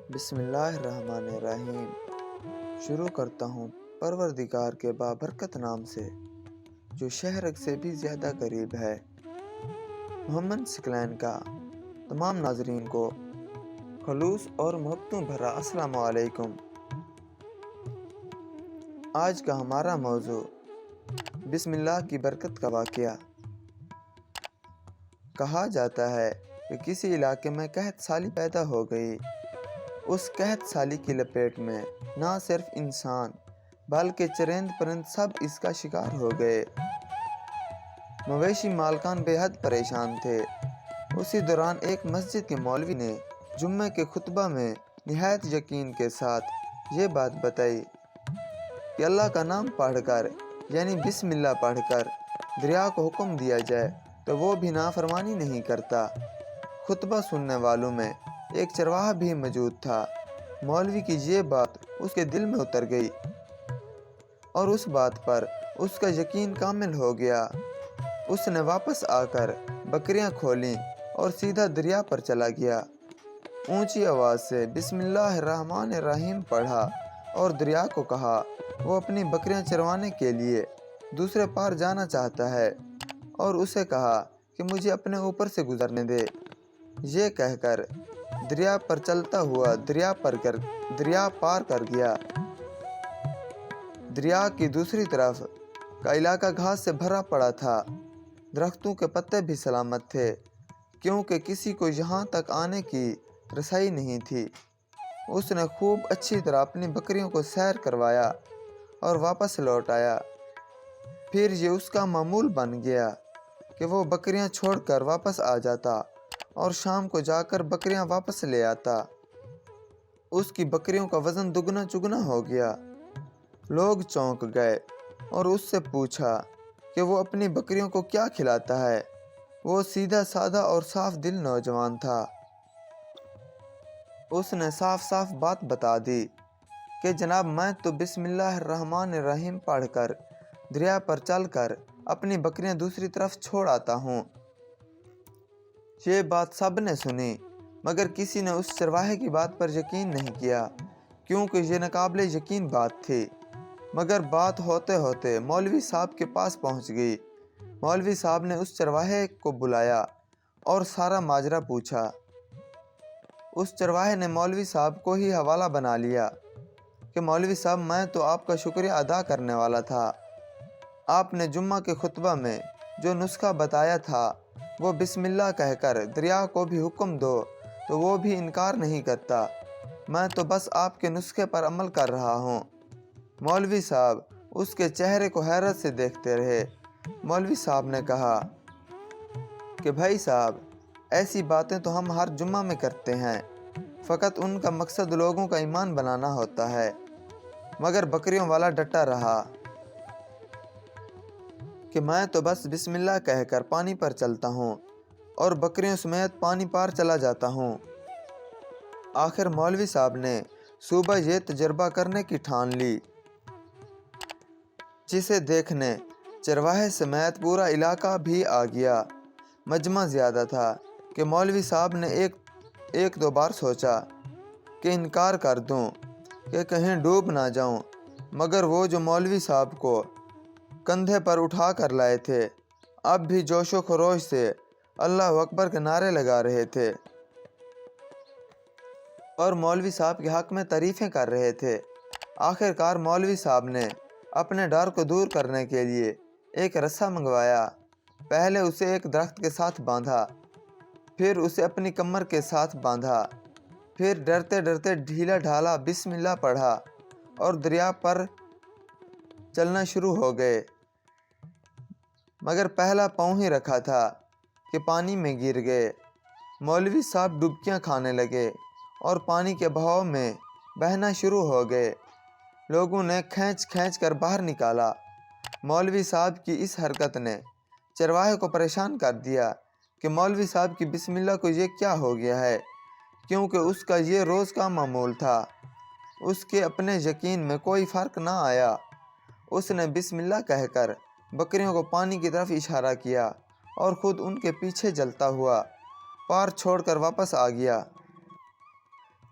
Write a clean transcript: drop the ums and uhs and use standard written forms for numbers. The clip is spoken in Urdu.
بسم اللہ الرحمن الرحیم۔ شروع کرتا ہوں پروردگار کے بابرکت نام سے جو شہرک سے بھی زیادہ قریب ہے۔ محمد سکلین کا تمام ناظرین کو خلوص اور محبتوں بھرا السلام علیکم۔ آج کا ہمارا موضوع بسم اللہ کی برکت کا واقعہ۔ کہا جاتا ہے کہ کسی علاقے میں قحط سالی پیدا ہو گئی۔ اس قحط سالی کی لپیٹ میں نہ صرف انسان بلکہ چرند پرند سب اس کا شکار ہو گئے۔ مویشی مالکان بے حد پریشان تھے۔ اسی دوران ایک مسجد کے مولوی نے جمعے کے خطبہ میں نہایت یقین کے ساتھ یہ بات بتائی کہ اللہ کا نام پڑھ کر یعنی بسم اللہ پڑھ کر دریا کو حکم دیا جائے تو وہ بھی نافرمانی نہیں کرتا۔ خطبہ سننے والوں میں ایک چرواہا بھی موجود تھا۔ مولوی کی یہ بات اس کے دل میں اتر گئی اور اس بات پر اس کا یقین کامل ہو گیا۔ اس نے واپس آ کر بکریاں کھولیں اور سیدھا دریا پر چلا گیا۔ اونچی آواز سے بسم اللہ الرحمن الرحیم پڑھا اور دریا کو کہا وہ اپنی بکریاں چروانے کے لیے دوسرے پار جانا چاہتا ہے، اور اسے کہا کہ مجھے اپنے اوپر سے گزرنے دے۔ یہ کہہ کر دریا پر چلتا ہوا دریا پار کر گیا۔ دریا کی دوسری طرف کا علاقہ گھاس سے بھرا پڑا تھا۔ درختوں کے پتے بھی سلامت تھے کیونکہ کسی کو یہاں تک آنے کی رسائی نہیں تھی۔ اس نے خوب اچھی طرح اپنی بکریوں کو سیر کروایا اور واپس لوٹ آیا۔ پھر یہ اس کا معمول بن گیا کہ وہ بکریاں چھوڑ کر واپس آ جاتا اور شام کو جا کر بکریاں واپس لے آتا۔ اس کی بکریوں کا وزن دگنا چگنا ہو گیا۔ لوگ چونک گئے اور اس سے پوچھا کہ وہ اپنی بکریوں کو کیا کھلاتا ہے۔ وہ سیدھا سادہ اور صاف دل نوجوان تھا۔ اس نے صاف صاف بات بتا دی کہ جناب میں تو بسم اللہ الرحمن الرحیم پڑھ کر دریا پر چل کر اپنی بکریاں دوسری طرف چھوڑ آتا ہوں۔ یہ بات سب نے سنی مگر کسی نے اس چرواہے کی بات پر یقین نہیں کیا کیونکہ یہ ناقابل یقین بات تھی۔ مگر بات ہوتے ہوتے مولوی صاحب کے پاس پہنچ گئی۔ مولوی صاحب نے اس چرواہے کو بلایا اور سارا ماجرا پوچھا۔ اس چرواہے نے مولوی صاحب کو ہی حوالہ بنا لیا کہ مولوی صاحب میں تو آپ کا شکریہ ادا کرنے والا تھا۔ آپ نے جمعہ کے خطبہ میں جو نسخہ بتایا تھا وہ بسم اللہ کہہ کر دریا کو بھی حکم دو تو وہ بھی انکار نہیں کرتا۔ میں تو بس آپ کے نسخے پر عمل کر رہا ہوں۔ مولوی صاحب اس کے چہرے کو حیرت سے دیکھتے رہے۔ مولوی صاحب نے کہا کہ بھائی صاحب ایسی باتیں تو ہم ہر جمعہ میں کرتے ہیں، فقط ان کا مقصد لوگوں کا ایمان بنانا ہوتا ہے۔ مگر بکریوں والا ڈٹا رہا کہ میں تو بس بسم اللہ کہہ کر پانی پر چلتا ہوں اور بکریوں سمیت پانی پار چلا جاتا ہوں۔ آخر مولوی صاحب نے صبح یہ تجربہ کرنے کی ٹھان لی، جسے دیکھنے چرواہے سمیت پورا علاقہ بھی آ گیا۔ مجمع زیادہ تھا کہ مولوی صاحب نے ایک دو بار سوچا کہ انکار کر دوں کہ کہیں ڈوب نہ جاؤں، مگر وہ جو مولوی صاحب کو کندھے پر اٹھا کر لائے تھے اب بھی جوش و خروش سے اللہ اکبر کے نعرے لگا رہے تھے اور مولوی صاحب کے حق میں تعریفیں کر رہے تھے۔ آخر کار مولوی صاحب نے اپنے ڈر کو دور کرنے کے لیے ایک رسا منگوایا۔ پہلے اسے ایک درخت کے ساتھ باندھا، پھر اسے اپنی کمر کے ساتھ باندھا، پھر ڈرتے ڈرتے ڈھیلا ڈھالا بسم اللہ پڑھا اور دریا پر چلنا شروع ہو گئے۔ مگر پہلا پاؤں ہی رکھا تھا کہ پانی میں گر گئے۔ مولوی صاحب ڈبکیاں کھانے لگے اور پانی کے بہاؤ میں بہنا شروع ہو گئے۔ لوگوں نے کھینچ کھینچ کر باہر نکالا۔ مولوی صاحب کی اس حرکت نے چرواہے کو پریشان کر دیا کہ مولوی صاحب کی بسم اللہ کو یہ کیا ہو گیا ہے، کیونکہ اس کا یہ روز کا معمول تھا۔ اس کے اپنے یقین میں کوئی فرق نہ آیا۔ اس نے بسم اللہ کہہ کر بکریوں کو پانی کی طرف اشارہ کیا اور خود ان کے پیچھے چلتا ہوا پار چھوڑ کر واپس آ گیا۔